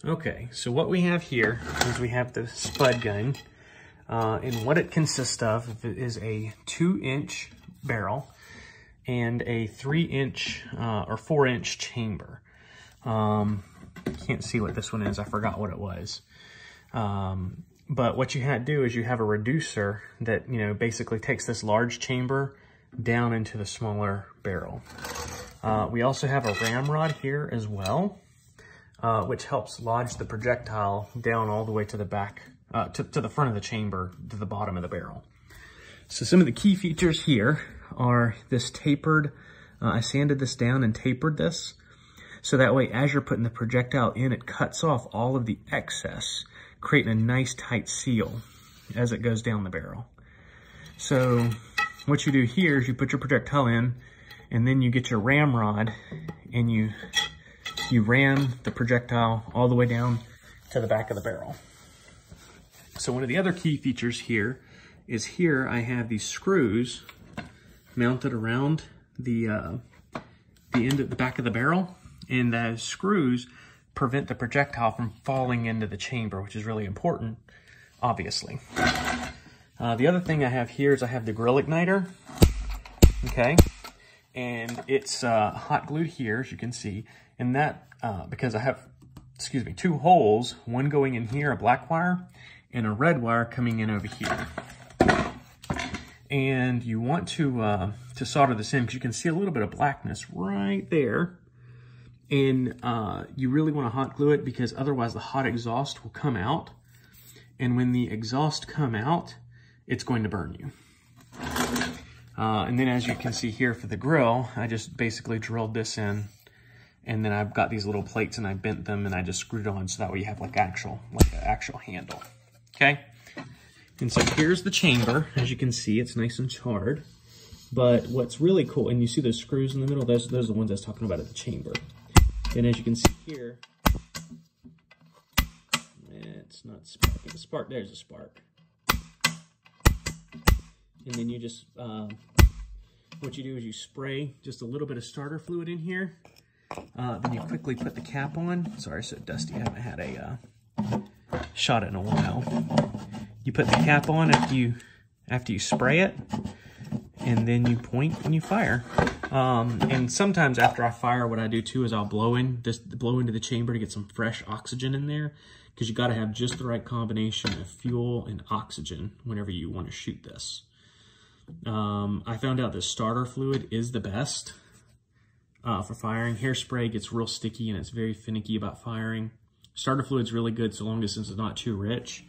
Okay, so what we have here is we have the Spud gun, and what it consists of is a 2-inch barrel and a 3-inch or 4-inch chamber. Can't see what this one is, I forgot what it was. But what you had to do is you have a reducer that, you know, basically takes this large chamber down into the smaller barrel. We also have a ramrod here as well, which helps lodge the projectile down all the way to the back, to the front of the chamber, to the bottom of the barrel. So some of the key features here are this tapered, I sanded this down and tapered this, so that way as you're putting the projectile in, it cuts off all of the excess, creating a nice tight seal as it goes down the barrel. So what you do here is you put your projectile in, and then you get your ramrod and you ram the projectile all the way down to the back of the barrel. So one of the other key features here is here I have these screws mounted around the end at the back of the barrel, and those screws prevent the projectile from falling into the chamber, which is really important, obviously. The other thing I have here is I have the grill igniter, okay? And it's hot glued here, as you can see. And that, because I have, 2 holes, one going in here, a black wire, and a red wire coming in over here. And you want to solder this in because you can see a little bit of blackness right there. And you really want to hot glue it because otherwise the hot exhaust will come out. And when the exhaust come out, it's going to burn you. And then as you can see here for the grill, I just basically drilled this in, and then I've got these little plates and I bent them and I just screwed on so that way you have like an actual handle, okay? And so here's the chamber. As you can see, it's nice and charred. But what's really cool, and you see those screws in the middle, those are the ones I was talking about at the chamber. And as you can see here, it's not sparking. The spark, there's a spark. And then you just, what you do is you spray just a little bit of starter fluid in here. Then you quickly put the cap on. Sorry, so dusty. I haven't had a shot it in a while. You put the cap on after you spray it, and then you point and you fire. And sometimes after I fire, what I do too is I'll blow into the chamber to get some fresh oxygen in there, because you got to have just the right combination of fuel and oxygen whenever you want to shoot this. I found out that starter fluid is the best for firing. Hairspray gets real sticky and it's very finicky about firing. Starter fluid's really good so long as it's not too rich,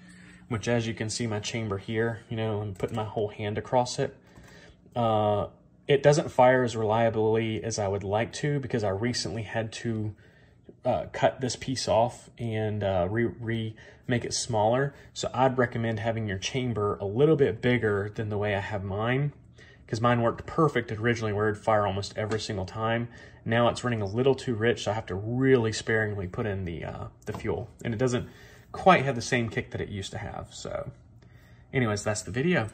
which as you can see my chamber here, you know, I'm putting my whole hand across it. It doesn't fire as reliably as I would like to because I recently had to cut this piece off and make it smaller. So I'd recommend having your chamber a little bit bigger than the way I have mine, because mine worked perfect originally where it'd fire almost every single time. Now it's running a little too rich, so I have to really sparingly put in the fuel, and it doesn't quite have the same kick that it used to have. So anyways, that's the video.